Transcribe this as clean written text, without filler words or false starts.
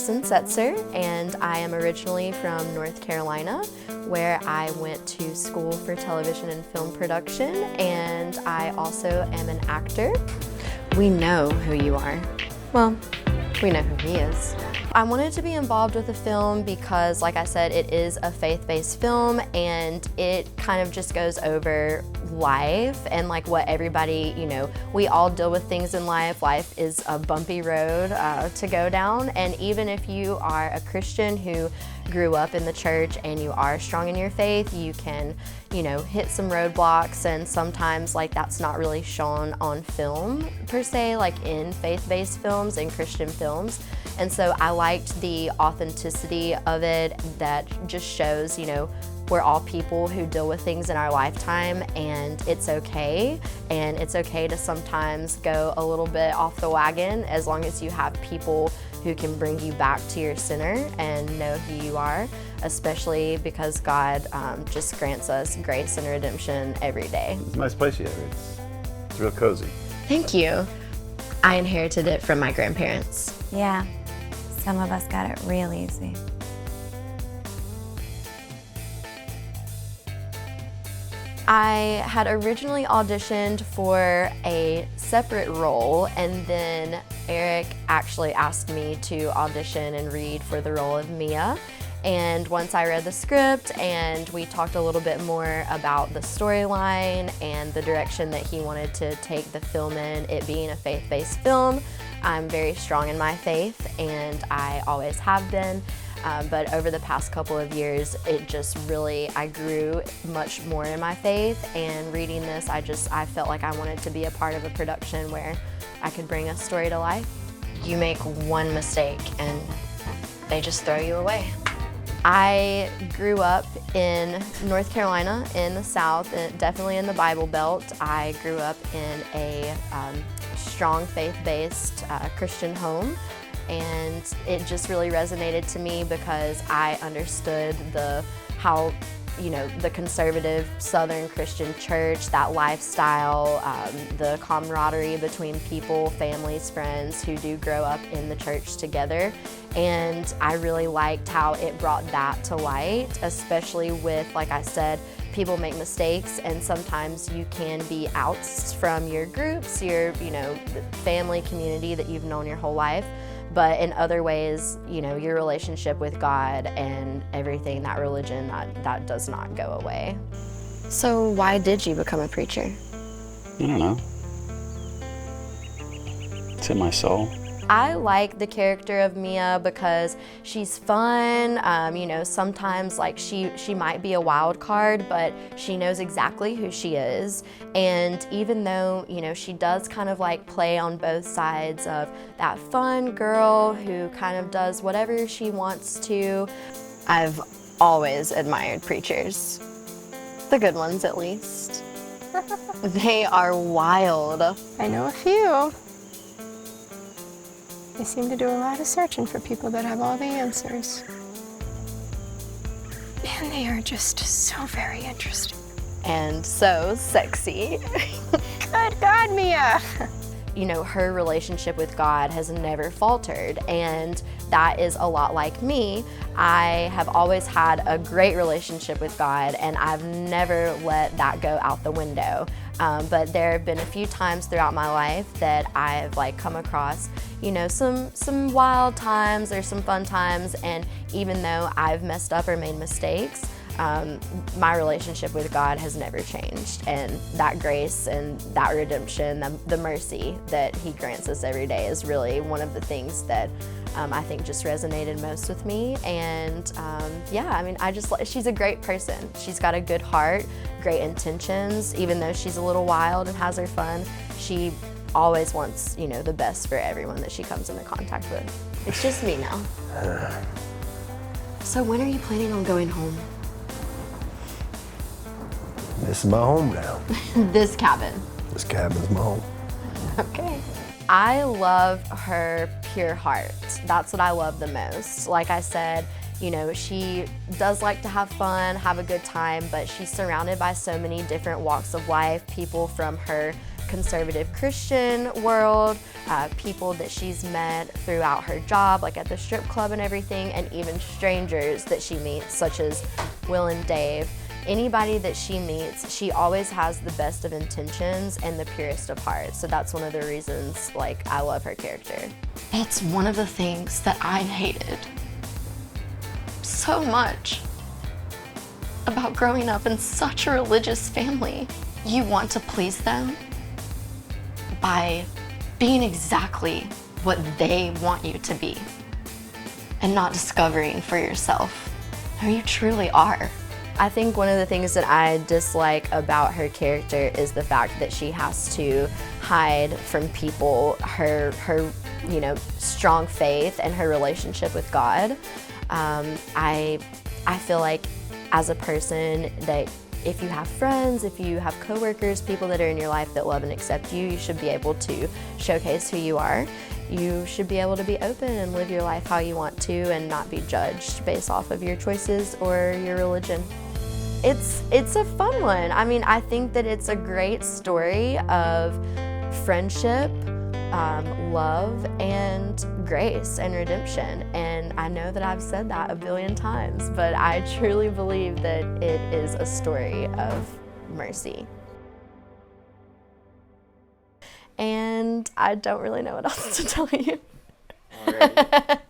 Madison Setzer, and I am originally from North Carolina, where I went to school for television and film production, and I also am an actor. We know who you are. Well, we know who he is. I wanted to be involved with the film because, like I said, it is a faith-based film, and it kind of just goes over life and like what everybody, we all deal with things in life. Life is a bumpy road to go down, and even if you are a Christian who grew up in the church and you are strong in your faith, you can, hit some roadblocks, and sometimes like that's not really shown on film per se, like in faith-based films and Christian films. And so I liked the authenticity of it that just shows, we're all people who deal with things in our lifetime, and it's okay. And it's okay to sometimes go a little bit off the wagon as long as you have people who can bring you back to your center and know who you are, especially because God just grants us grace and redemption every day. It's a nice place you have. It's real cozy. Thank you. I inherited it from my grandparents. Yeah, some of us got it real easy. I had originally auditioned for a separate role, and then Aric actually asked me to audition and read for the role of Mia. And once I read the script and we talked a little bit more about the storyline and the direction that he wanted to take the film in, it being a faith-based film, I'm very strong in my faith, and I always have been. But over the past couple of years, it just really, I grew much more in my faith, and reading this, I felt like I wanted to be a part of a production where I could bring a story to life. You make one mistake and they just throw you away. I grew up in North Carolina in the South, definitely in the Bible Belt. I grew up in a strong faith-based Christian home. And it just really resonated to me because I understood how the conservative Southern Christian church, that lifestyle, the camaraderie between people, families, friends who do grow up in the church together. And I really liked how it brought that to light, especially with, like I said, people make mistakes, and sometimes you can be outs from your groups, your the family, community that you've known your whole life. But in other ways, your relationship with God and everything, that religion, that does not go away. So why did you become a preacher? I don't know. It's in my soul. I like the character of Mia because she's fun. Sometimes like she might be a wild card, but she knows exactly who she is. And even though, she does kind of like play on both sides of that fun girl who kind of does whatever she wants to. I've always admired preachers. The good ones, at least. They are wild. I know a few. They seem to do a lot of searching for people that have all the answers. And they are just so very interesting. And so sexy. Good God, Mia! Her relationship with God has never faltered, and that is a lot like me. I have always had a great relationship with God, and I've never let that go out the window. But there have been a few times throughout my life that I've come across, some wild times or some fun times, and even though I've messed up or made mistakes, my relationship with God has never changed, and that grace and that redemption, the mercy that He grants us every day is really one of the things that I think just resonated most with me. And she's a great person. She's got a good heart, great intentions. Even though she's a little wild and has her fun, she always wants, the best for everyone that she comes into contact with. It's just me now. So when are you planning on going home? This is my home now. This cabin. This cabin's my home. Okay. I love her pure heart. That's what I love the most. Like I said, she does like to have fun, have a good time, but she's surrounded by so many different walks of life, people from her conservative Christian world, people that she's met throughout her job, like at the strip club and everything, and even strangers that she meets, such as Will and Dave. Anybody that she meets, she always has the best of intentions and the purest of hearts. So that's one of the reasons, like, I love her character. It's one of the things that I hated so much about growing up in such a religious family. You want to please them by being exactly what they want you to be and not discovering for yourself who you truly are. I think one of the things that I dislike about her character is the fact that she has to hide from people her strong faith and her relationship with God. I feel like as a person that if you have friends, if you have coworkers, people that are in your life that love and accept you, you should be able to showcase who you are. You should be able to be open and live your life how you want to and not be judged based off of your choices or your religion. It's a fun one. I mean, I think that it's a great story of friendship, love, and grace and redemption. And I know that I've said that a billion times, but I truly believe that it is a story of mercy. And I don't really know what else to tell you. Alrighty.